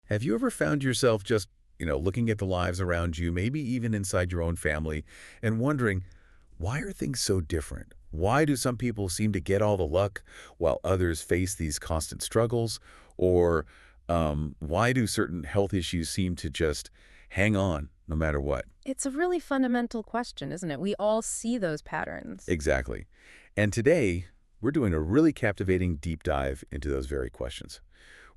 Have you ever found yourself just, looking at the lives around you, maybe even inside your own family, and wondering, why are things so different? Why do some people seem to get all the luck while others face these constant struggles? Or why do certain health issues seem to just hang on no matter what? It's a really fundamental question, isn't it? We all see those patterns. Exactly. And today, we're doing a really captivating deep dive into those very questions.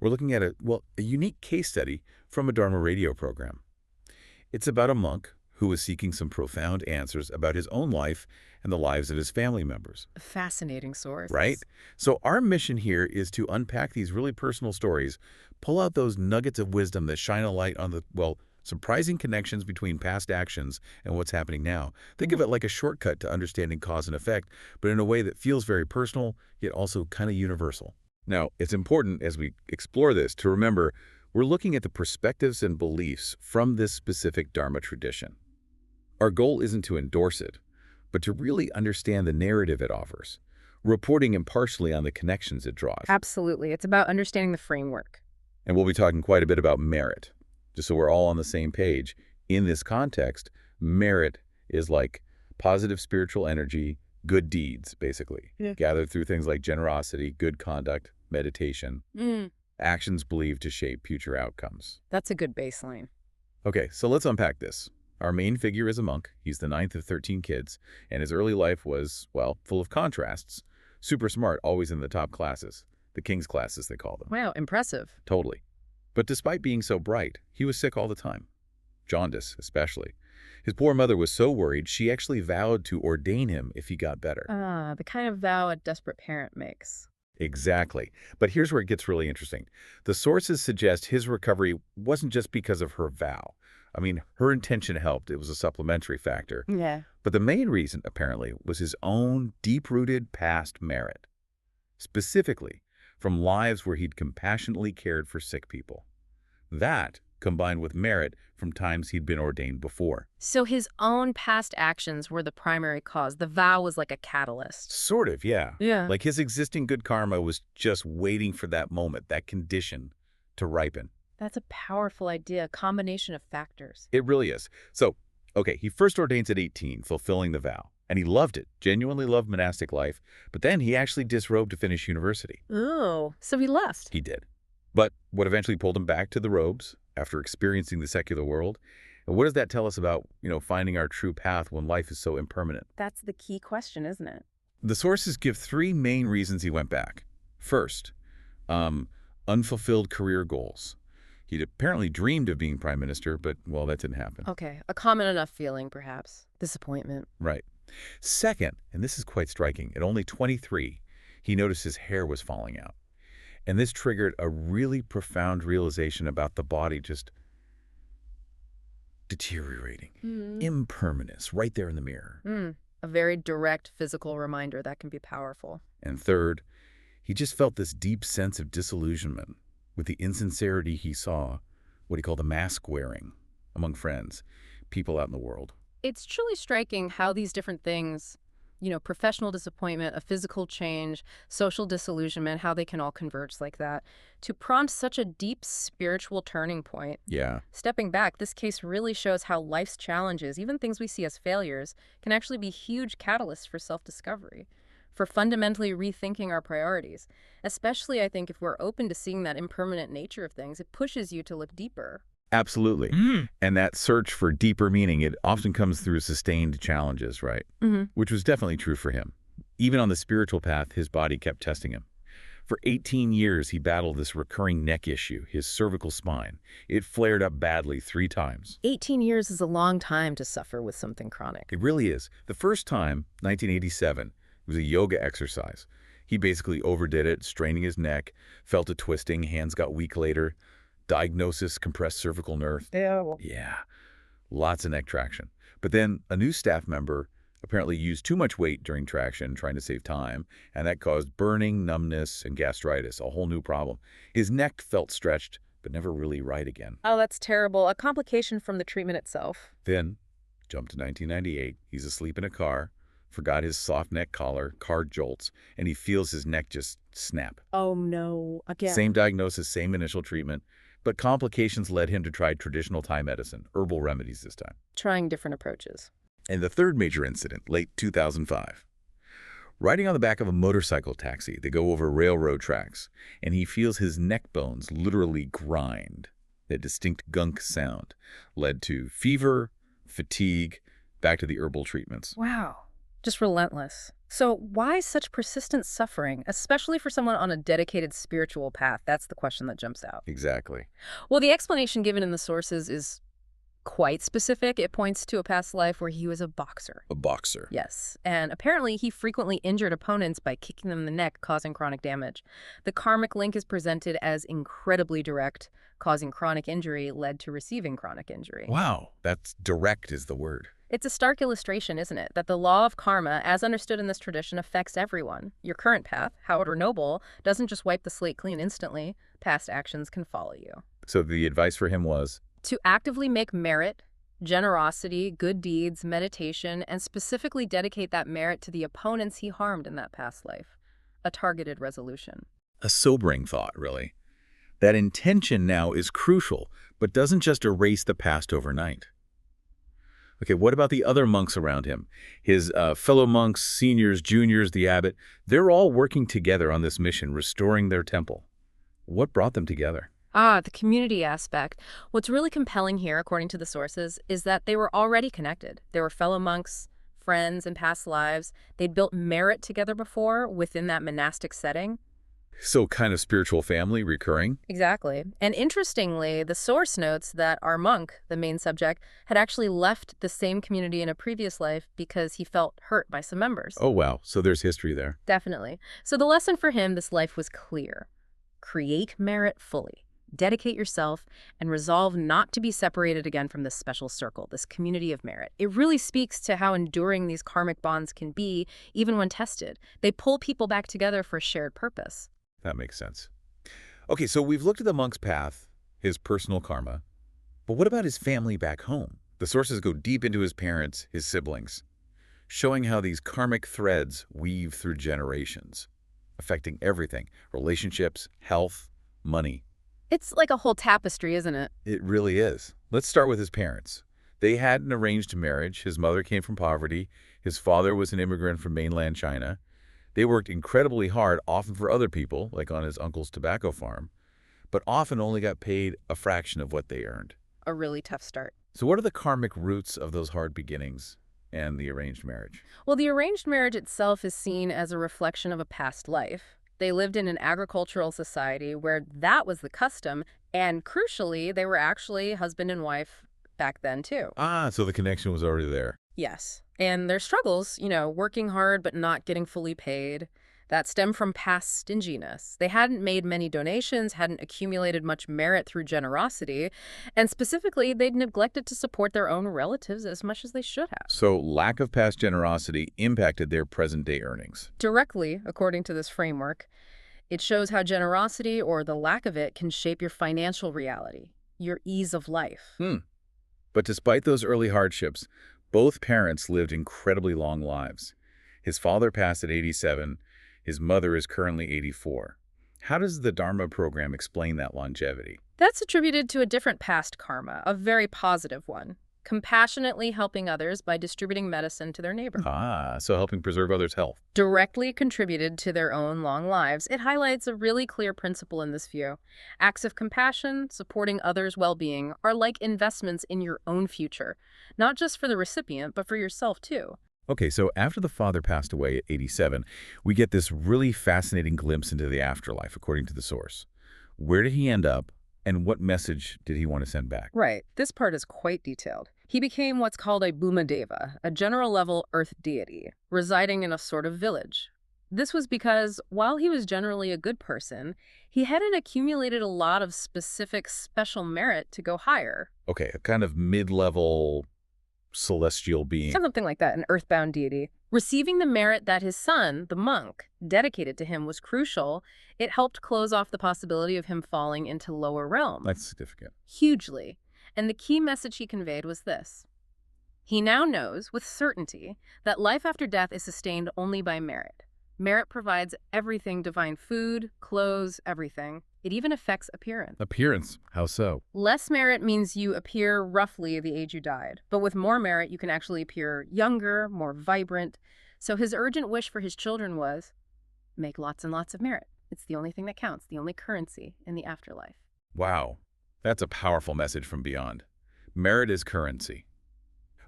We're looking at a unique case study from a Dharma radio program. It's about a monk who was seeking some profound answers about his own life and the lives of his family members, A fascinating source. right? So our mission here is to unpack these really personal stories, pull out those nuggets of wisdom that shine a light on surprising connections between past actions and what's happening now. Think of it like a shortcut to understanding cause and effect, but in a way that feels very personal, yet also kind of universal. Now, it's important as we explore this to remember we're looking at the perspectives and beliefs from this specific Dharma tradition. Our goal isn't to endorse it, but to really understand the narrative it offers, reporting impartially on the connections it draws. Absolutely. It's about understanding the framework. And we'll be talking quite a bit about merit, just so we're all on the same page. In this context, merit is like positive spiritual energy, good deeds, basically, gathered through things like generosity, good conduct, meditation, actions believed to shape future outcomes. That's a good baseline. Okay, so let's unpack this. Our main figure is a monk. He's the ninth of 13 kids, and his early life was, full of contrasts. Super smart, always in the top classes. The king's classes, they call them. Wow, impressive. Totally. But despite being so bright, he was sick all the time. Jaundice, especially. His poor mother was so worried, she actually vowed to ordain him if he got better. The kind of vow a desperate parent makes. Exactly. But here's where it gets really interesting. The sources suggest his recovery wasn't just because of her vow. I mean, her intention helped. It was a supplementary factor. Yeah. But the main reason, apparently, was his own deep-rooted past merit. Specifically, from lives where he'd compassionately cared for sick people. That, combined with merit from times he'd been ordained before. So his own past actions were the primary cause. The vow was like a catalyst. Sort of, yeah. Yeah. Like his existing good karma was just waiting for that moment, that condition, to ripen. That's a powerful idea, a combination of factors. It really is. So, okay, he first ordains at 18, fulfilling the vow. And he loved it, genuinely loved monastic life. But then he actually disrobed to finish university. Oh, so he left. He did. But what eventually pulled him back to the robes after experiencing the secular world? And what does that tell us about, finding our true path when life is so impermanent? That's the key question, isn't it? The sources give three main reasons he went back. First, unfulfilled career goals. He'd apparently dreamed of being prime minister, but, that didn't happen. Okay, a common enough feeling, perhaps. Disappointment. Right. Second, and this is quite striking, at only 23, he noticed his hair was falling out. And this triggered a really profound realization about the body just deteriorating. Impermanence, right there in the mirror. A very direct physical reminder that can be powerful. And third, he just felt this deep sense of disillusionment with the insincerity he saw, what he called the mask wearing, among friends, people out in the world. It's truly striking how these different things, professional disappointment, a physical change, social disillusionment, how they can all converge like that to prompt such a deep spiritual turning point. Yeah. Stepping back, this case really shows how life's challenges, even things we see as failures, can actually be huge catalysts for self-discovery, for fundamentally rethinking our priorities. Especially, I think, if we're open to seeing that impermanent nature of things, it pushes you to look deeper. Absolutely. And that search for deeper meaning, it often comes through sustained challenges, right? Which was definitely true for him. Even on the spiritual path, his body kept testing him. For 18 years, he battled this recurring neck issue, his cervical spine. It flared up badly 3 times. 18 years is a long time to suffer with something chronic. It really is. The first time, 1987, it was a yoga exercise. He basically overdid it, straining his neck, felt a twisting, hands got weak later. Diagnosis, compressed cervical nerve. Ew. Yeah, lots of neck traction. But then a new staff member apparently used too much weight during traction, trying to save time, and that caused burning, numbness, and gastritis, a whole new problem. His neck felt stretched, but never really right again. Oh, that's terrible. A complication from the treatment itself. Then, jump to 1998, he's asleep in a car, forgot his soft neck collar, car jolts, and he feels his neck just snap. Oh, no. Again. Same diagnosis, same initial treatment. But complications led him to try traditional Thai medicine, herbal remedies this time. Trying different approaches. And the third major incident, late 2005. Riding on the back of a motorcycle taxi, they go over railroad tracks, and he feels his neck bones literally grind. That distinct gunk sound led to fever, fatigue, back to the herbal treatments. Wow. Just relentless. So why such persistent suffering, especially for someone on a dedicated spiritual path? That's the question that jumps out. Exactly. Well, the explanation given in the sources is quite specific. It points to a past life where he was a boxer. A boxer. Yes, and apparently he frequently injured opponents by kicking them in the neck, causing chronic damage. The karmic link is presented as incredibly direct, causing chronic injury led to receiving chronic injury. Wow, that's direct is the word. It's a stark illustration, isn't it, that the law of karma, as understood in this tradition, affects everyone. Your current path, however noble, doesn't just wipe the slate clean instantly. Past actions can follow you. So the advice for him was? To actively make merit, generosity, good deeds, meditation, and specifically dedicate that merit to the opponents he harmed in that past life. A targeted resolution. A sobering thought, really. That intention now is crucial, but doesn't just erase the past overnight. Okay, what about the other monks around him? His fellow monks, seniors, juniors, the abbot, they're all working together on this mission, restoring their temple. What brought them together? The community aspect. What's really compelling here, according to the sources, is that they were already connected. They were fellow monks, friends in past lives. They'd built merit together before within that monastic setting. So kind of spiritual family, recurring? Exactly. And interestingly, the source notes that our monk, the main subject, had actually left the same community in a previous life because he felt hurt by some members. Oh, wow. So there's history there. Definitely. So the lesson for him this life was clear. Create merit fully. Dedicate yourself and resolve not to be separated again from this special circle, this community of merit. It really speaks to how enduring these karmic bonds can be, even when tested. They pull people back together for a shared purpose. That makes sense. Okay, so we've looked at the monk's path, his personal karma, but what about his family back home? The sources go deep into his parents, his siblings, showing how these karmic threads weave through generations, affecting everything, relationships, health, money. It's like a whole tapestry, isn't it? It really is. Let's start with his parents. They had an arranged marriage. His mother came from poverty. His father was an immigrant from mainland China. They worked incredibly hard, often for other people, like on his uncle's tobacco farm, but often only got paid a fraction of what they earned. A really tough start. So what are the karmic roots of those hard beginnings and the arranged marriage? Well, the arranged marriage itself is seen as a reflection of a past life. They lived in an agricultural society where that was the custom, and crucially, they were actually husband and wife back then, too. So the connection was already there. Yes. And their struggles, working hard but not getting fully paid, that stem from past stinginess. They hadn't made many donations, hadn't accumulated much merit through generosity, and specifically, they'd neglected to support their own relatives as much as they should have. So lack of past generosity impacted their present-day earnings. Directly, according to this framework, it shows how generosity, or the lack of it, can shape your financial reality, your ease of life. But despite those early hardships, both parents lived incredibly long lives. His father passed at 87. His mother is currently 84. How does the Dharma program explain that longevity? That's attributed to a different past karma, a very positive one. Compassionately helping others by distributing medicine to their neighbor. So helping preserve others' health. Directly contributed to their own long lives. It highlights a really clear principle in this view. Acts of compassion, supporting others' well-being, are like investments in your own future, not just for the recipient, but for yourself too. Okay, so after the father passed away at 87, we get this really fascinating glimpse into the afterlife, according to the source. Where did he end up, and what message did he want to send back? Right. This part is quite detailed. He became what's called a Bhumadeva, a general-level earth deity, residing in a sort of village. This was because, while he was generally a good person, he hadn't accumulated a lot of specific special merit to go higher. Okay, a kind of mid-level celestial being. Something like that, an earthbound deity. Receiving the merit that his son, the monk, dedicated to him was crucial. It helped close off the possibility of him falling into lower realms. That's significant. Hugely. And the key message he conveyed was this. He now knows with certainty that life after death is sustained only by merit. Merit provides everything divine: food, clothes, everything. It even affects appearance. Appearance. How so? Less merit means you appear roughly the age you died, but with more merit, you can actually appear younger, more vibrant. So his urgent wish for his children was make lots and lots of merit. It's the only thing that counts, the only currency in the afterlife. Wow. That's a powerful message from beyond. Merit is currency.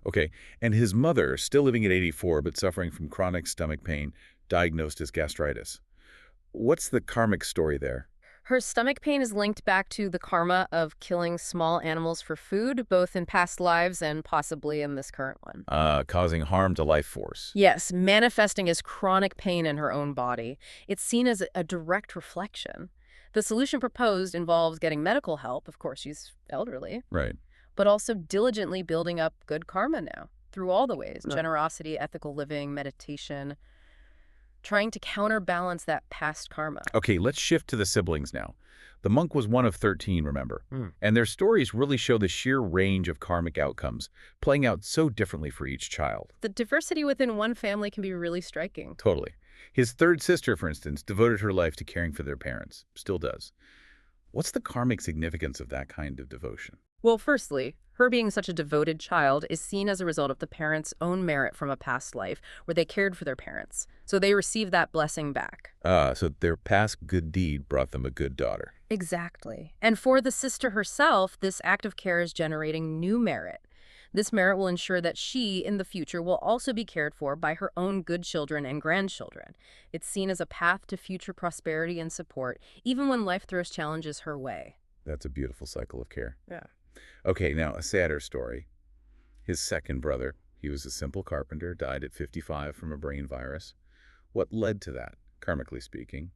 Okay, and his mother, still living at 84 but suffering from chronic stomach pain, diagnosed as gastritis. What's the karmic story there? Her stomach pain is linked back to the karma of killing small animals for food, both in past lives and possibly in this current one. Causing harm to life force. Yes, manifesting as chronic pain in her own body. It's seen as a direct reflection. The solution proposed involves getting medical help. Of course, she's elderly. Right. But also diligently building up good karma now, through all the ways: generosity, ethical living, meditation, trying to counterbalance that past karma. Okay, let's shift to the siblings now. The monk was one of 13, remember? And their stories really show the sheer range of karmic outcomes, playing out so differently for each child. The diversity within one family can be really striking. Totally. His third sister, for instance, devoted her life to caring for their parents. Still does. What's the karmic significance of that kind of devotion? Well, firstly, her being such a devoted child is seen as a result of the parents' own merit from a past life where they cared for their parents. So they receive that blessing back. So their past good deed brought them a good daughter. Exactly. And for the sister herself, this act of care is generating new merit. This merit will ensure that she, in the future, will also be cared for by her own good children and grandchildren. It's seen as a path to future prosperity and support, even when life throws challenges her way. That's a beautiful cycle of care. Yeah. Okay, now a sadder story. His second brother, he was a simple carpenter, died at 55 from a brain virus. What led to that, karmically speaking?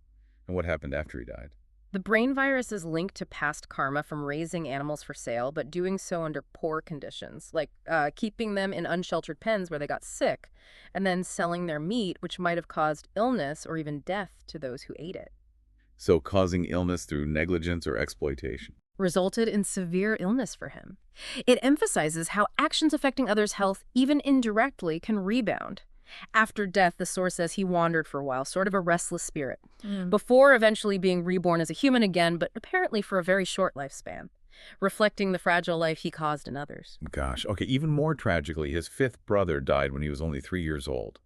And what happened after he died? The brain virus is linked to past karma from raising animals for sale, but doing so under poor conditions, like keeping them in unsheltered pens where they got sick, and then selling their meat, which might have caused illness or even death to those who ate it. So causing illness through negligence or exploitation. Resulted in severe illness for him. It emphasizes how actions affecting others' health, even indirectly, can rebound. After death, the source says he wandered for a while, sort of a restless spirit, before eventually being reborn as a human again, but apparently for a very short lifespan, reflecting the fragile life he caused in others. Gosh, okay, even more tragically, his fifth brother died when he was only 3 years old.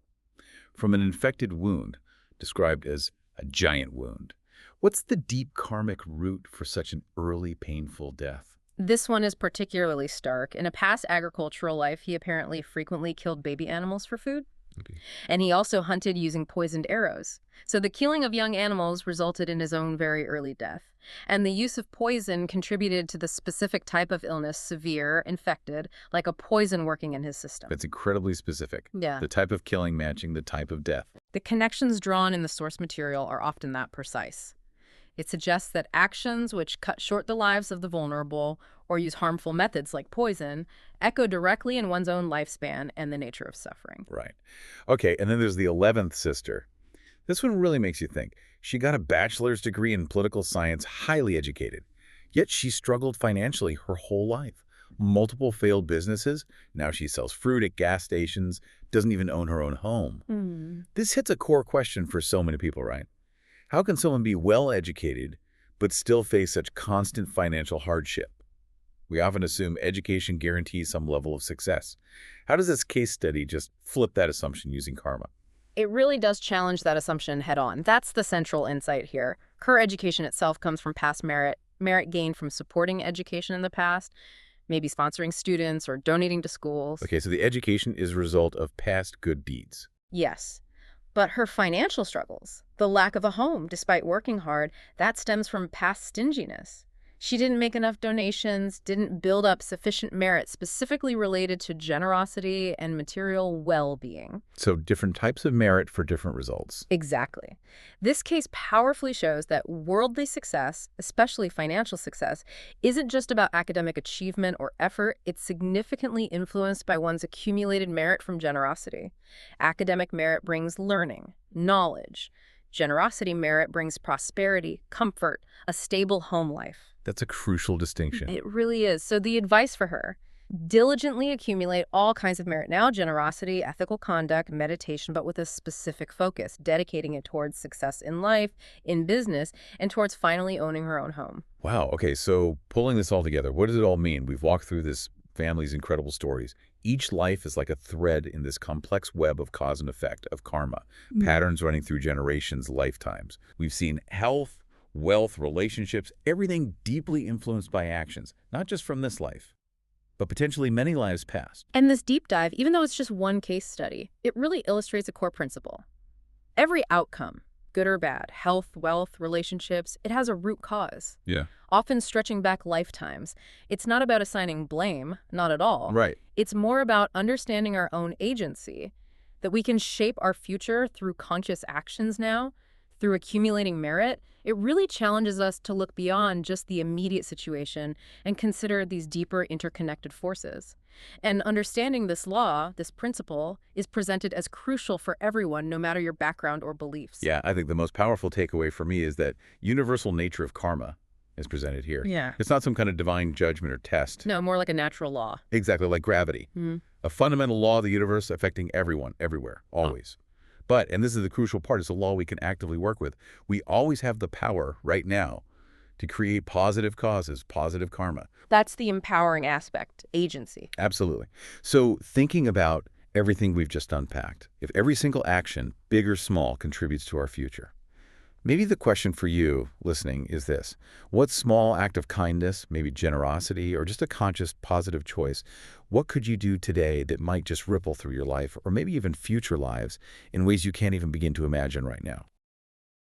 From an infected wound, described as a giant wound. What's the deep karmic root for such an early, painful death? This one is particularly stark. In a past agricultural life, he apparently frequently killed baby animals for food. Okay. And he also hunted using poisoned arrows. So the killing of young animals resulted in his own very early death. And the use of poison contributed to the specific type of illness, severe, infected, like a poison working in his system. That's incredibly specific. Yeah. The type of killing matching the type of death. The connections drawn in the source material are often that precise. It suggests that actions which cut short the lives of the vulnerable or use harmful methods like poison echo directly in one's own lifespan and the nature of suffering. Right. Okay, and then there's the 11th sister. This one really makes you think. She got a bachelor's degree in political science, highly educated. Yet she struggled financially her whole life. Multiple failed businesses. Now she sells fruit at gas stations, doesn't even own her own home. This hits a core question for so many people, right? How can someone be well-educated but still face such constant financial hardship? We often assume education guarantees some level of success. How does this case study just flip that assumption using karma? It really does challenge that assumption head-on. That's the central insight here. Her education itself comes from past merit gained from supporting education in the past, maybe sponsoring students or donating to schools. Okay, so the education is a result of past good deeds. Yes. But her financial struggles, the lack of a home despite working hard, that stems from past stinginess. She didn't make enough donations, didn't build up sufficient merit specifically related to generosity and material well-being. So different types of merit for different results. Exactly. This case powerfully shows that worldly success, especially financial success, isn't just about academic achievement or effort. It's significantly influenced by one's accumulated merit from generosity. Academic merit brings learning, knowledge. Generosity merit brings prosperity, comfort, a stable home life. That's a crucial distinction. It really is. So the advice for her, Diligently accumulate all kinds of merit now, generosity, ethical conduct, meditation, but with a specific focus, dedicating it towards success in life, in business, and towards finally owning her own home. Wow. Okay, so pulling this all together, what does it all mean? We've walked through this family's incredible stories. Each life is like a thread in this complex web of cause and effect, of karma, patterns running through generations, lifetimes. We've seen health, wealth, relationships, everything deeply influenced by actions, not just from this life, but potentially many lives past. And this deep dive, even though it's just one case study, it really illustrates a core principle. Every outcome, good or bad, health, wealth, relationships, it has a root cause, Yeah. often stretching back lifetimes. It's not about assigning blame, not at all. Right. It's more about understanding our own agency, that we can shape our future through conscious actions now, through accumulating merit. It really challenges us to look beyond just the immediate situation and consider these deeper interconnected forces. And understanding this law, this principle, is presented as crucial for everyone, no matter your background or beliefs. Yeah, I think the most powerful takeaway for me is that universal nature of karma is presented here. Yeah. It's not some kind of divine judgment or test. No, more like a natural law. Exactly, like gravity. A fundamental law of the universe affecting everyone, everywhere, always. But, and this is the crucial part, it's a law we can actively work with. We always have the power right now to create positive causes, positive karma. That's the empowering aspect, agency. Absolutely. So thinking about everything we've just unpacked, if every single action, big or small, contributes to our future, maybe the question for you listening is this: what small act of kindness, maybe generosity, or just a conscious positive choice, what could you do today that might just ripple through your life, or maybe even future lives, in ways you can't even begin to imagine right now?